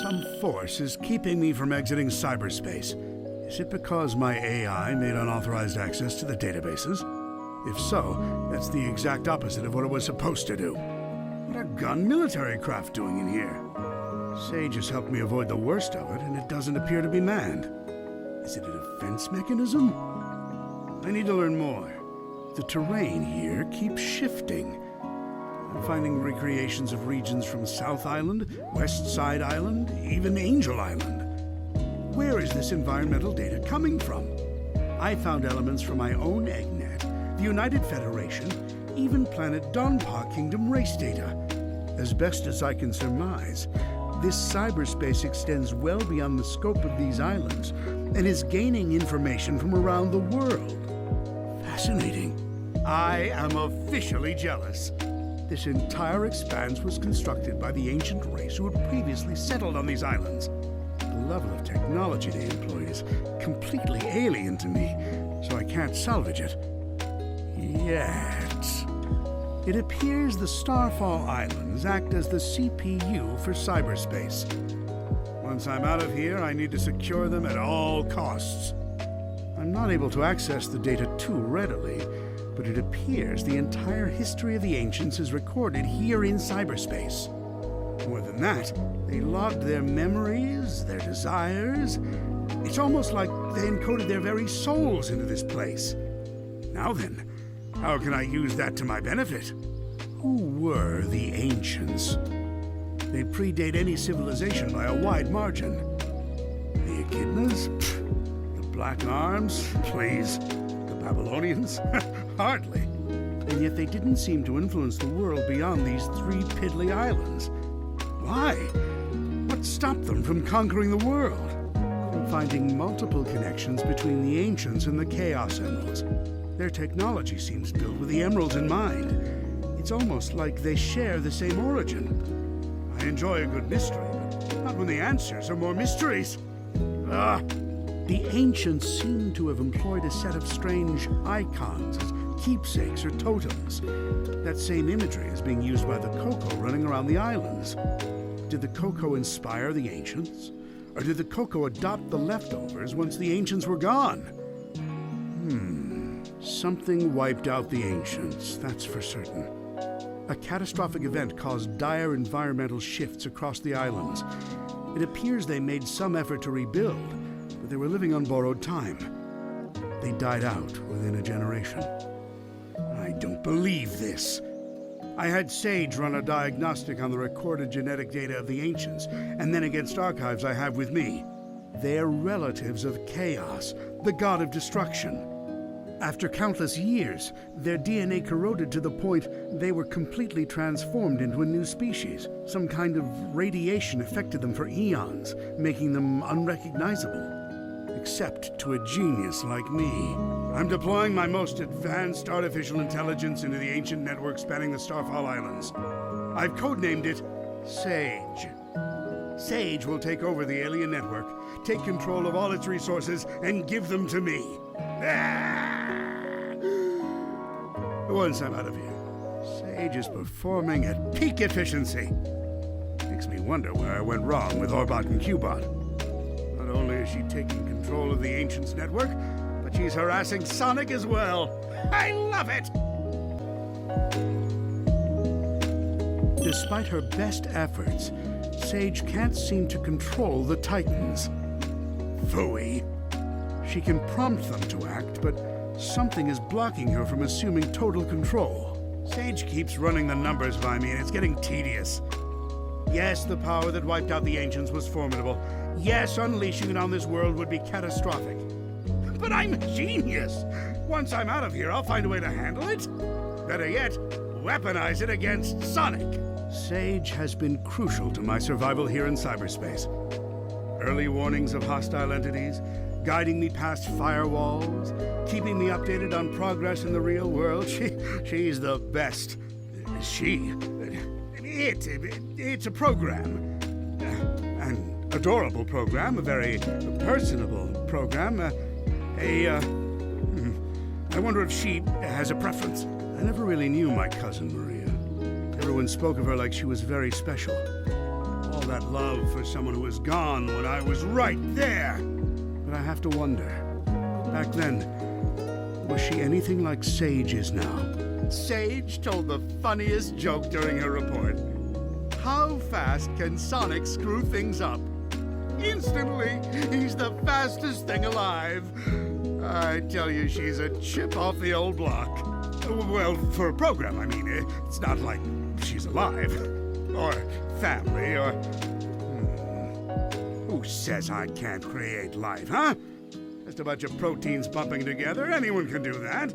Some force is keeping me from exiting cyberspace. Is it because my AI made unauthorized access to the databases? If so, that's the exact opposite of what it was supposed to do. What are gun military craft doing in here? Sage has helped me avoid the worst of it, and it doesn't appear to be manned. Is it a defense mechanism? I need to learn more. The terrain here keeps shifting. I'm finding recreations of regions from South Island, West Side Island, even Angel Island. Where is this environmental data coming from? I found elements from my own eggnet, the United Federation, even planet Donpa Kingdom race data. As best as I can surmise, this cyberspace extends well beyond the scope of these islands and is gaining information from around the world. Fascinating. I am officially jealous. This entire expanse was constructed by the ancient race who had previously settled on these islands. The level of technology they employed is completely alien to me, so I can't salvage it. Yet. It appears the Starfall Islands act as the CPU for cyberspace. Once I'm out of here, I need to secure them at all costs. I'm not able to access the data too readily, but it appears the entire history of the ancients is recorded here in cyberspace. More than that, they logged their memories, their desires. It's almost like they encoded their very souls into this place. Now then, how can I use that to my benefit? Who were the ancients? They predate any civilization by a wide margin. The Echidnas? The Black Arms? Please. The Babylonians? Hardly. And yet they didn't seem to influence the world beyond these 3 piddly islands. Why? What stopped them from conquering the world? I'm finding multiple connections between the ancients and the Chaos Emeralds. Their technology seems built with the emeralds in mind. It's almost like they share the same origin. I enjoy a good mystery, but not when the answers are more mysteries. The ancients seem to have employed a set of strange icons as keepsakes or totems. That same imagery is being used by the Coco running around the islands. Did the Coco inspire the ancients? Or did the Coco adopt the leftovers once the ancients were gone? Something wiped out the ancients, that's for certain. A catastrophic event caused dire environmental shifts across the islands. It appears they made some effort to rebuild, but they were living on borrowed time. They died out within a generation. I don't believe this. I had Sage run a diagnostic on the recorded genetic data of the ancients, and then against archives I have with me. They're relatives of Chaos, the god of destruction. After countless years, their DNA corroded to the point they were completely transformed into a new species. Some kind of radiation affected them for eons, making them unrecognizable. Except to a genius like me. I'm deploying my most advanced artificial intelligence into the ancient network spanning the Starfall Islands. I've codenamed it Sage. Sage will take over the alien network, take control of all its resources, and give them to me. Once I'm out of here, Sage is performing at peak efficiency. Makes me wonder where I went wrong with Orbot and Qbot. Not only is she taking control of the Ancients network, but she's harassing Sonic as well. I love it! Despite her best efforts, Sage can't seem to control the Titans. Phooey. She can prompt them to act, but something is blocking her from assuming total control. Sage keeps running the numbers by me, and it's getting tedious. Yes, the power that wiped out the Ancients was formidable. Yes, unleashing it on this world would be catastrophic. But I'm a genius! Once I'm out of here, I'll find a way to handle it. Better yet, weaponize it against Sonic. Sage has been crucial to my survival here in cyberspace. Early warnings of hostile entities, guiding me past firewalls, keeping me updated on progress in the real world. She's the best. It's a program. An adorable program, a very personable program. I wonder if she has a preference. I never really knew my cousin Maria. Everyone spoke of her like she was very special. All that love for someone who was gone when I was right there. But I have to wonder, back then, was she anything like Sage is now? Sage told the funniest joke during her report. How fast can Sonic screw things up? Instantly, he's the fastest thing alive. I tell you, she's a chip off the old block. Well, for a program, I mean. It's not like she's alive. Or family, or... Who says I can't create life, huh? Just a bunch of proteins bumping together. Anyone can do that.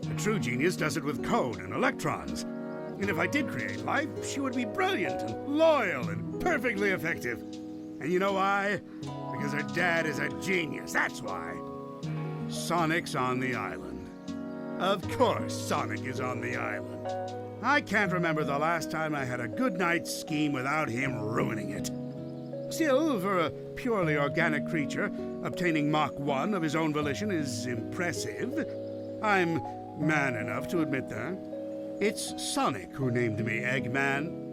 A true genius does it with code and electrons. And if I did create life, she would be brilliant and loyal and perfectly effective. And you know why? Because her dad is a genius, that's why. Sonic's on the island. Of course Sonic is on the island. I can't remember the last time I had a good night's scheme without him ruining it. Still, for a purely organic creature, obtaining Mach 1 of his own volition is impressive. I'm man enough to admit that. It's Sonic who named me Eggman.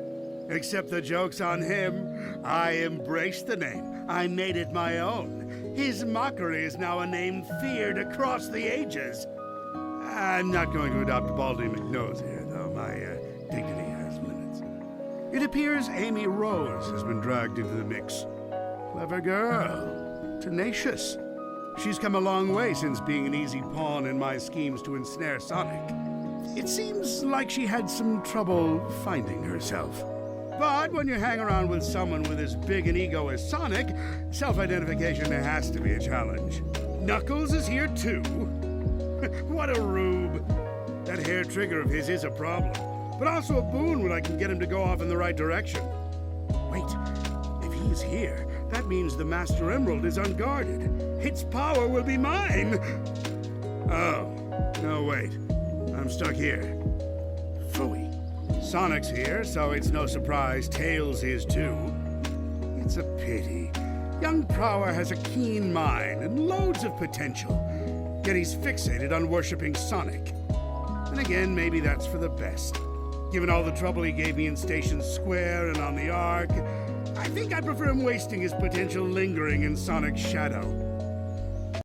Except the joke's on him. I embraced the name. I made it my own. His mockery is now a name feared across the ages. I'm not going to adopt Baldy McNose here, though. My dignity has limits. It appears Amy Rose has been dragged into the mix. Clever girl. Tenacious. She's come a long way since being an easy pawn in my schemes to ensnare Sonic. It seems like she had some trouble finding herself. But when you hang around with someone with as big an ego as Sonic, self-identification has to be a challenge. Knuckles is here too. What a rube. That hair trigger of his is a problem, but also a boon when I can get him to go off in the right direction. Wait, if he's here, that means the Master Emerald is unguarded. Its power will be mine. Oh, no wait. I'm stuck here. Phooey. Sonic's here, so it's no surprise Tails is too. It's a pity. Young Prower has a keen mind and loads of potential, yet he's fixated on worshipping Sonic. And again, maybe that's for the best. Given all the trouble he gave me in Station Square and on the Ark, I think I prefer him wasting his potential lingering in Sonic's shadow.